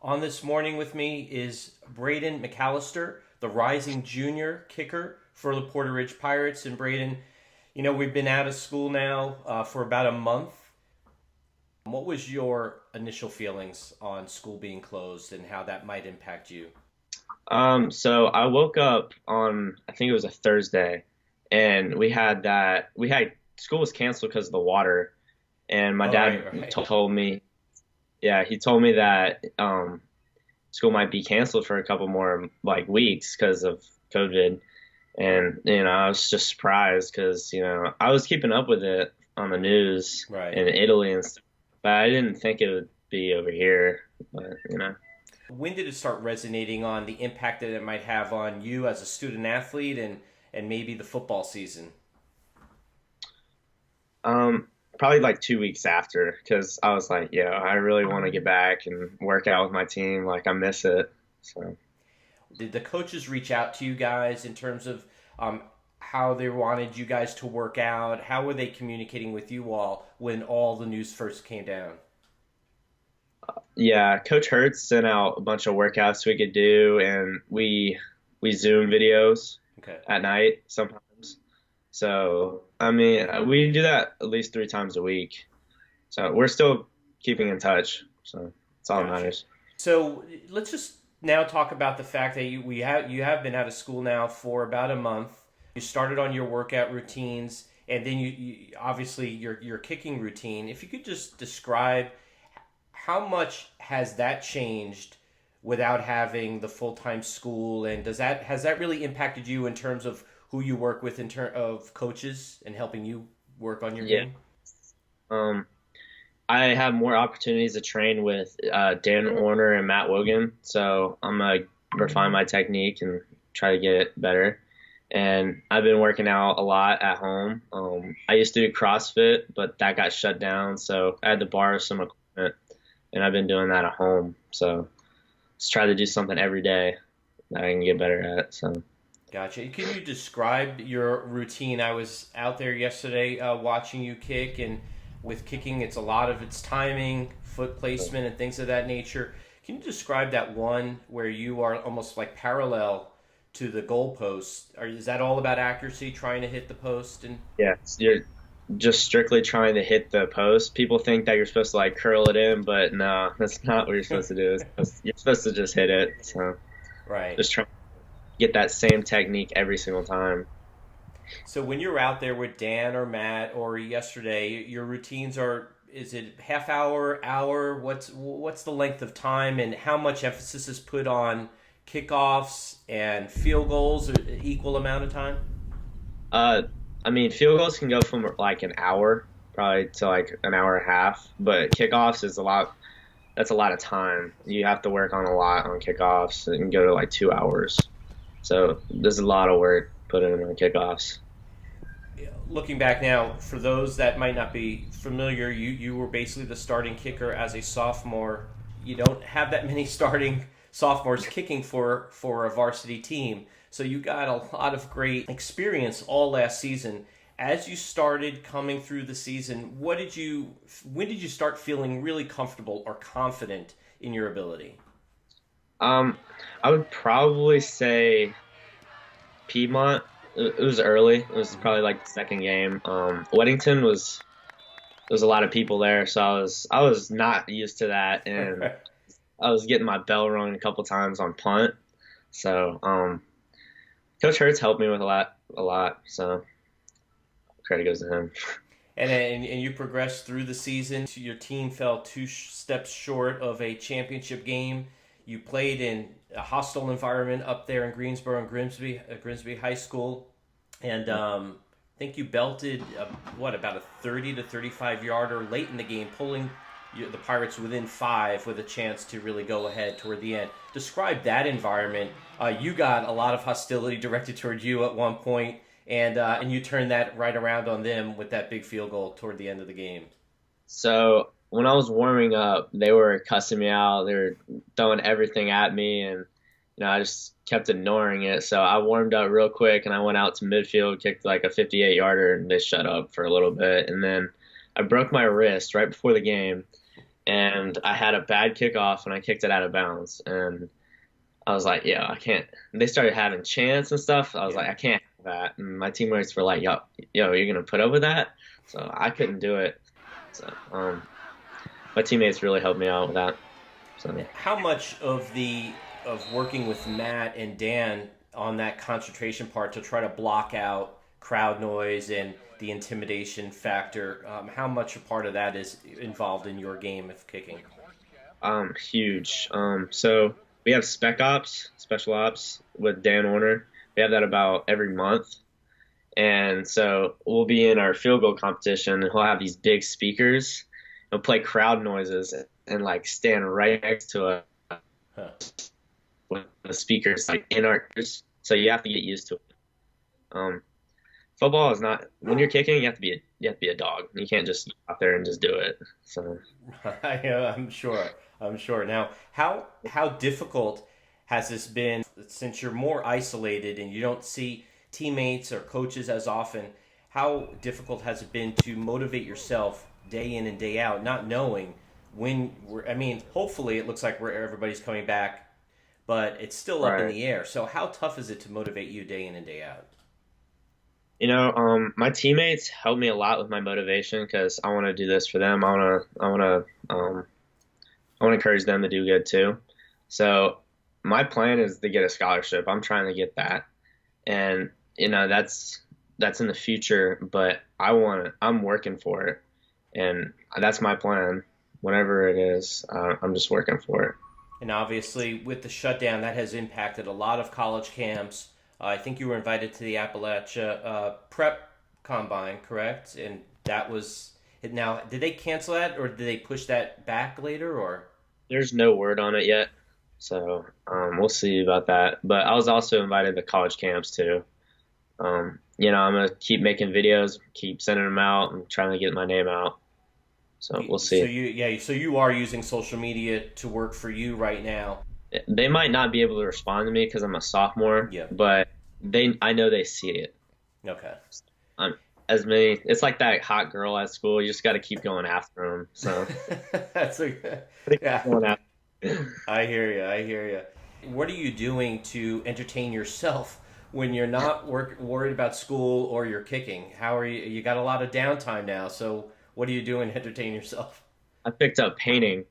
On this morning with me is Braeden McAlister, the rising junior kicker for the Porter Ridge Pirates. And Braeden, we've been out of school now for about a month. What was your initial feelings on school being closed and how that might impact you? So I woke up on, I think it was a Thursday, and we had school was canceled because of the water, and my All dad right, right. told me, yeah, he told me that school might be canceled for a couple more like weeks because of COVID, and I was just surprised because I was keeping up with it on the news Right. in Italy and stuff, but I didn't think it would be over here, but When did it start resonating on the impact that it might have on you as a student athlete and maybe the football season? Probably like 2 weeks after, because I was like, yeah, I really want to get back and work out with my team. Like I miss it. So, Did the coaches reach out to you guys in terms of um, how they wanted you guys to work out? How were they communicating with you all when all the news first came down? yeah, Coach Hertz sent out a bunch of workouts we could do, and we Zoom videos Okay, at night sometimes. So, I mean, we do that at least 3 times a week. So we're still keeping in touch. So it's all that gotcha. matters. So let's just now talk about the fact that you have been out of school now for about a month. You started on your workout routines, and then you obviously your kicking routine. If you could just describe how much has that changed without having the full time school, and does that has that really impacted you in terms of who you work with in terms of coaches and helping you work on your Yeah. game? Um, I have more opportunities to train with Dan Orner and Matt Wogan, so I'm gonna refine my technique and try to get better. And I've been working out a lot at home. I used to do CrossFit, but that got shut down, so I had to borrow some equipment, and I've been doing that at home. So just try to do something every day that I can get better at. So Gotcha. Can you describe your routine? I was out there yesterday watching you kick, and with kicking, it's a lot of it's timing, foot placement, and things of that nature. Can you describe that one where you are almost like parallel to the goalpost? Is that all about accuracy, trying to hit the post? And yeah, you're just strictly trying to hit the post. People think that you're supposed to like curl it in, but no, that's not what you're supposed to do. You're supposed to just hit it. So right. just try to get that same technique every single time. So when you're out there with Dan or Matt or yesterday, your routines are is it half hour, hour? What's the length of time and how much emphasis is put on kickoffs and field goals equal amount of time? Uh, I mean, field goals can go from like an hour probably to like an hour and a half, but kickoffs is a lot. That's a lot of time. You have to work on a lot on kickoffs and go to like 2 hours. So there's a lot of work put in on kickoffs. Looking back now, for those that might not be familiar, you were basically the starting kicker as a sophomore. You don't have that many starting sophomores kicking for a varsity team, so you got a lot of great experience all last season. As you started coming through the season, when did you start feeling really comfortable or confident in your ability? Um, I would probably say Piedmont. It was early. It was Mm-hmm. probably like the second game. Weddington was there was a lot of people there, so I was not used to that, and I was getting my bell rung a couple times on punt. So Coach Hurts helped me with a lot. So credit goes to him. And you progressed through the season. Your team fell steps short of a championship game. You played in a hostile environment up there in Greensboro and Grimsby High School, and I think you belted about a 30 to 35 yarder late in the game, pulling the Pirates within five with a chance to really go ahead toward the end. Describe that environment. You got a lot of hostility directed toward you at one point, and you turned that right around on them with that big field goal toward the end of the game. So when I was warming up, they were cussing me out. They were throwing everything at me, and I just kept ignoring it. So I warmed up real quick, and I went out to midfield, kicked like a 58 yarder, and they shut up for a little bit. And then I broke my wrist right before the game, and I had a bad kickoff and I kicked it out of bounds. And I was like, yeah, I can't. And they started having chants and stuff. I was Yeah. like, I can't have that. And my teammates were like, yo, you're gonna put up with that? So I couldn't do it. So my teammates really helped me out with that. So How much of working with Matt and Dan on that concentration part to try to block out crowd noise and the intimidation factor? How much a part of that is involved in your game of kicking? huge. So we have special ops with Dan Orner. We have that about every month. And so we'll be in our field goal competition and he'll have these big speakers. He'll play crowd noises and like stand right next to a Huh. with the speakers like in our ears. So you have to get used to it. Um, football is not when you're kicking, you have to be a dog. You can't just get out there and just do it. So I'm sure. I'm sure. Now, how difficult has this been since you're more isolated and you don't see teammates or coaches as often? How difficult has it been to motivate yourself day in and day out, not knowing when I mean, hopefully it looks like everybody's coming back, but it's still up in right. the air. So how tough is it to motivate you day in and day out? My teammates help me a lot with my motivation because I want to do this for them. I want to encourage them to do good too. So my plan is to get a scholarship. I'm trying to get that, and that's in the future. But I'm working for it, and that's my plan. Whatever it is, I'm just working for it. And obviously, with the shutdown, that has impacted a lot of college camps. I think you were invited to the Appalachia Prep Combine, correct? And that was it. Now, did they cancel that, or did they push that back later? Or There's no word on it yet, so we'll see about that. But I was also invited to college camps too. I'm gonna keep making videos, keep sending them out, and trying to get my name out. So we'll so see. you are using social media to work for you right now. They might not be able to respond to me because I'm a sophomore, Yeah. but I know they see it. Okay. I'm as many. It's like that hot girl at school. You just got to keep going after them. So That's a, yeah. going after. I hear you. I hear you. What are you doing to entertain yourself when you're not worried about school or you're kicking? How are you? You got a lot of downtime now, so what are you doing to entertain yourself? I picked up painting,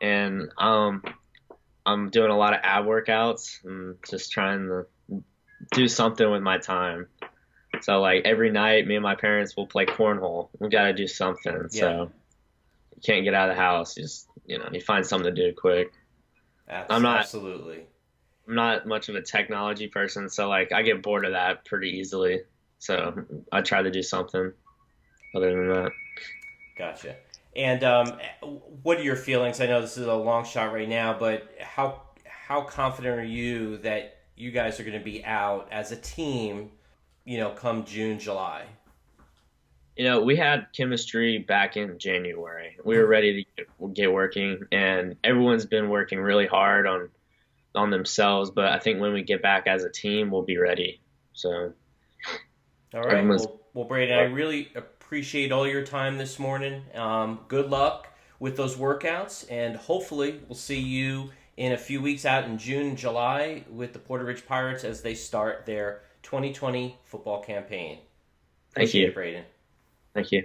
and I'm doing a lot of ab workouts and just trying to do something with my time. So like every night, me and my parents will play cornhole. We got to do something. Yeah, So you can't get out of the house. You find something to do quick. I'm not absolutely. I'm not much of a technology person, so like I get bored of that pretty easily. So I try to do something other than that. Gotcha. And what are your feelings? I know this is a long shot right now, but how confident are you that you guys are going to be out as a team? Come June, July. We had chemistry back in January. We were ready to get working, and everyone's been working really hard on themselves. But I think when we get back as a team, we'll be ready. So All right. everyone's Well, Braden, I really appreciate all your time this morning. Good luck with those workouts, and hopefully we'll see you in a few weeks out in June and July with the Porter Ridge Pirates as they start their 2020 football campaign. Thank Appreciate you. it, Braden. Thank you.